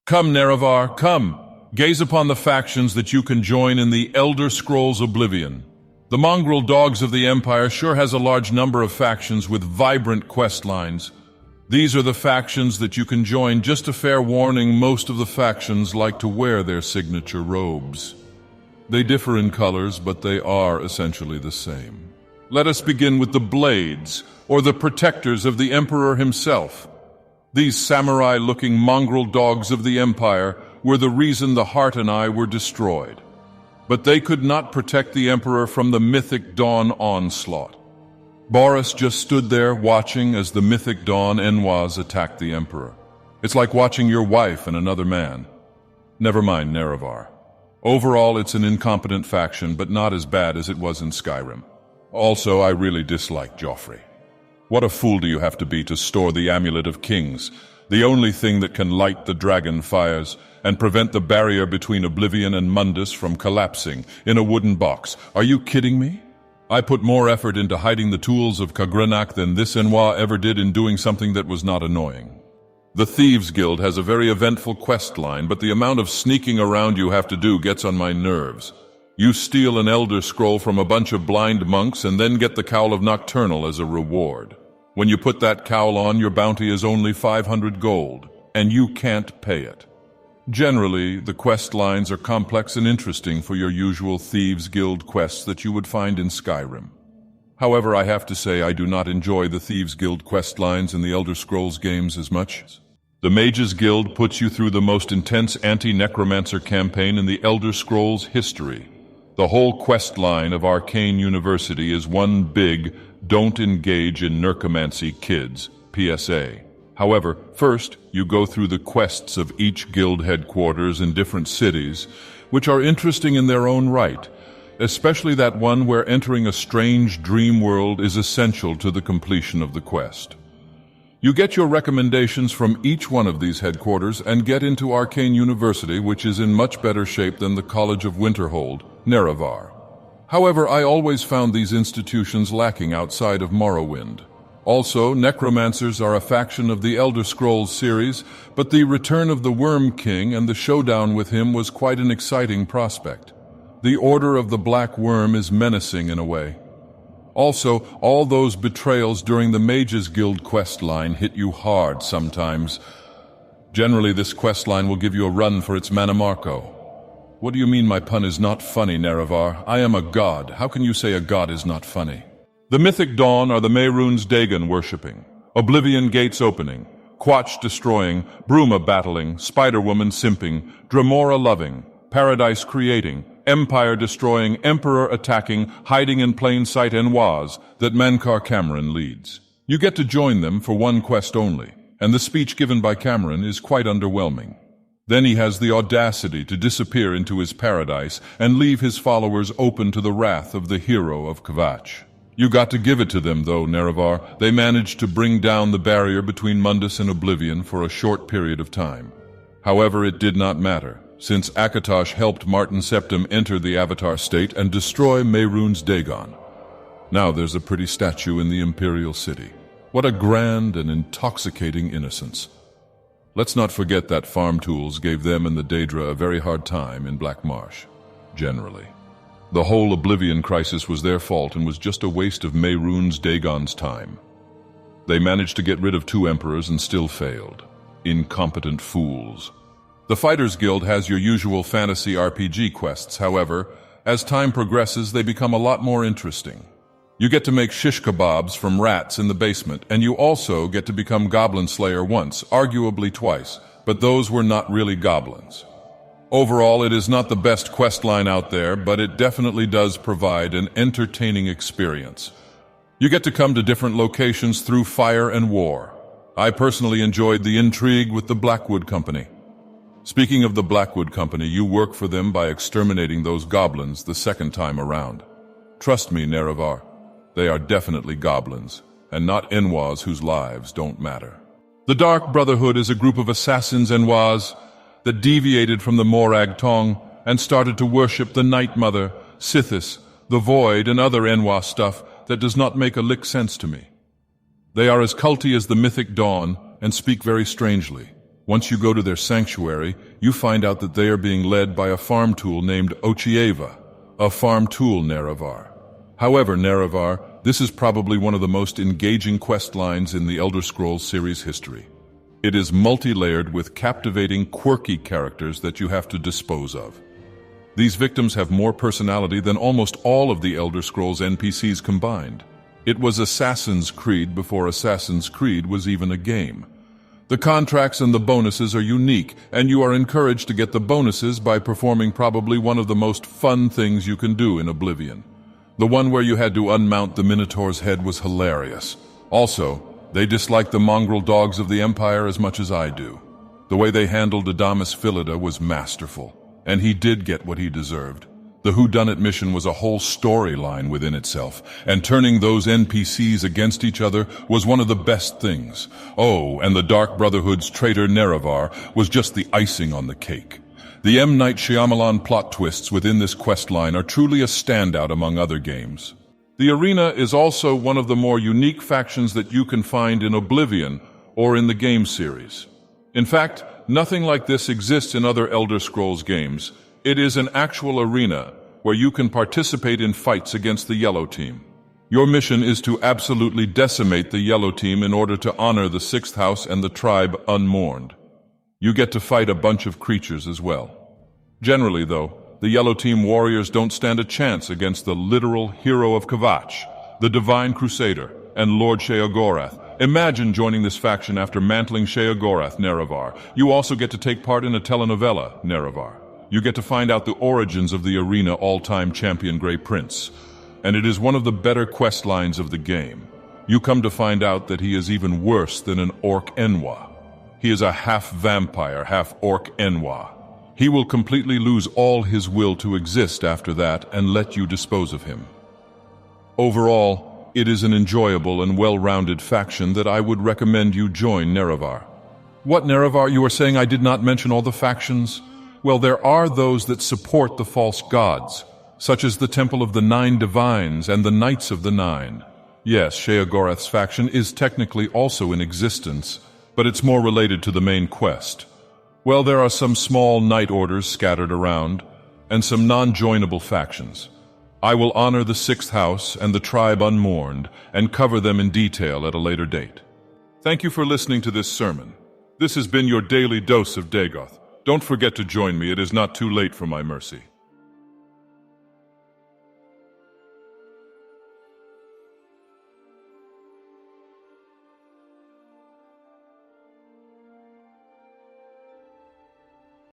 Come, Nerevar, come. Gaze upon the factions that you can join in the Elder Scrolls Oblivion. The Mongrel Dogs of the Empire sure has a large number of factions with vibrant quest lines. These are the factions that you can join. Just a fair warning, most of the factions like to wear their signature robes. They differ in colors, but they are essentially the same. Let us begin with the Blades, or the Protectors of the Emperor himself. These samurai-looking mongrel dogs of the Empire were the reason the Heart and I were destroyed. But they could not protect the Emperor from the Mythic Dawn onslaught. Boris just stood there watching as the Mythic Dawn Enwaz attacked the Emperor. It's like watching your wife and another man. Never mind Nerevar. Overall, it's an incompetent faction, but not as bad as it was in Skyrim. Also, I really dislike Joffrey. What a fool do you have to be to store the Amulet of Kings, the only thing that can light the dragon fires and prevent the barrier between Oblivion and Mundus from collapsing in a wooden box. Are you kidding me? I put more effort into hiding the tools of Khagrenak than this Enwa ever did in doing something that was not annoying. The Thieves Guild has a very eventful quest line, but the amount of sneaking around you have to do gets on my nerves. You steal an Elder Scroll from a bunch of blind monks and then get the Cowl of Nocturnal as a reward. When you put that cowl on, your bounty is only 500 gold, and you can't pay it. Generally, the quest lines are complex and interesting for your usual Thieves Guild quests that you would find in Skyrim. However, I have to say I do not enjoy the Thieves Guild quest lines in the Elder Scrolls games as much. The Mages Guild puts you through the most intense anti-necromancer campaign in the Elder Scrolls history. The whole quest line of Arcane University is one big "Don't engage in necromancy, kids" PSA. However, first, you go through the quests of each guild headquarters in different cities, which are interesting in their own right, especially that one where entering a strange dream world is essential to the completion of the quest. You get your recommendations from each one of these headquarters and get into Arcane University, which is in much better shape than the College of Winterhold, Nerevar. However, I always found these institutions lacking outside of Morrowind. Also, necromancers are a faction of the Elder Scrolls series, but the return of the Worm King and the showdown with him was quite an exciting prospect. The Order of the Black Worm is menacing in a way. Also, all those betrayals during the Mages Guild quest line hit you hard sometimes. Generally, this quest line will give you a run for its Manamarco. What do you mean my pun is not funny, Nerevar? I am a god. How can you say a god is not funny? The Mythic Dawn are the Mehrunes Dagon worshipping, Oblivion Gates opening, Quatch destroying, Bruma battling, Spider-Woman simping, Dremora loving, Paradise creating, Empire destroying, Emperor attacking, hiding in plain sight Enwaz that Mankar Cameron leads. You get to join them for one quest only, and the speech given by Cameron is quite underwhelming. Then he has the audacity to disappear into his paradise and leave his followers open to the wrath of the hero of Kvatch. You got to give it to them, though, Nerevar. They managed to bring down the barrier between Mundus and Oblivion for a short period of time. However, it did not matter, since Akatosh helped Martin Septim enter the Avatar state and destroy Mehrunes Dagon. Now there's a pretty statue in the Imperial City. What a grand and intoxicating innocence. Let's not forget that farm tools gave them and the Daedra a very hard time in Black Marsh, generally. The whole Oblivion crisis was their fault and was just a waste of Mehrunes Dagon's time. They managed to get rid of 2 emperors and still failed. Incompetent fools. The Fighters Guild has your usual fantasy RPG quests, however, as time progresses they become a lot more interesting. You get to make shish kebabs from rats in the basement, and you also get to become Goblin Slayer once, arguably twice, but those were not really goblins. Overall, it is not the best quest line out there, but it definitely does provide an entertaining experience. You get to come to different locations through fire and war. I personally enjoyed the intrigue with the Blackwood Company. Speaking of the Blackwood Company, you work for them by exterminating those goblins the second time around. Trust me, Nerevar, they are definitely goblins, and not Enwaz whose lives don't matter. The Dark Brotherhood is a group of assassins Enwaz that deviated from the Morag Tong and started to worship the Night Mother, Sithis, the Void, and other Enwa stuff that does not make a lick sense to me. They are as culty as the Mythic Dawn and speak very strangely. Once you go to their sanctuary, you find out that they are being led by a farm tool named Ochieva, a farm tool Nerevar. However, Nerevar, this is probably one of the most engaging quest lines in the Elder Scrolls series history. It is multi-layered with captivating, quirky characters that you have to dispose of. These victims have more personality than almost all of the Elder Scrolls NPCs combined. It was Assassin's Creed before Assassin's Creed was even a game. The contracts and the bonuses are unique, and you are encouraged to get the bonuses by performing probably one of the most fun things you can do in Oblivion. The one where you had to unmount the Minotaur's head was hilarious. Also, they dislike the Mongrel Dogs of the Empire as much as I do. The way they handled Adamus Philida was masterful, and he did get what he deserved. The whodunit mission was a whole storyline within itself, and turning those NPCs against each other was one of the best things. Oh, and the Dark Brotherhood's traitor Nerevar was just the icing on the cake. The M. Night Shyamalan plot twists within this questline are truly a standout among other games. The arena is also one of the more unique factions that you can find in Oblivion or in the game series. In fact, nothing like this exists in other Elder Scrolls games. It is an actual arena where you can participate in fights against the Yellow Team. Your mission is to absolutely decimate the Yellow Team in order to honor the Sixth House and the tribe unmourned. You get to fight a bunch of creatures as well. Generally, though, the Yellow Team warriors don't stand a chance against the literal hero of Kvatch, the Divine Crusader, and Lord Sheogorath. Imagine joining this faction after mantling Sheogorath, Nerevar. You also get to take part in a telenovela, Nerevar. You get to find out the origins of the arena all-time champion Grey Prince, and it is one of the better quest lines of the game. You come to find out that he is even worse than an orc Enwa. He is a half-vampire, half-orc Enwa. He will completely lose all his will to exist after that and let you dispose of him. Overall, it is an enjoyable and well-rounded faction that I would recommend you join Nerevar. What, Nerevar? You are saying I did not mention all the factions? Well, there are those that support the false gods, such as the Temple of the Nine Divines and the Knights of the Nine. Yes, Sheogorath's faction is technically also in existence, but it's more related to the main quest. Well, there are some small knight orders scattered around, and some non-joinable factions. I will honor the Sixth House and the tribe unmourned, and cover them in detail at a later date. Thank you for listening to this sermon. This has been your daily dose of Dagoth. Don't forget to join me, it is not too late for my mercy.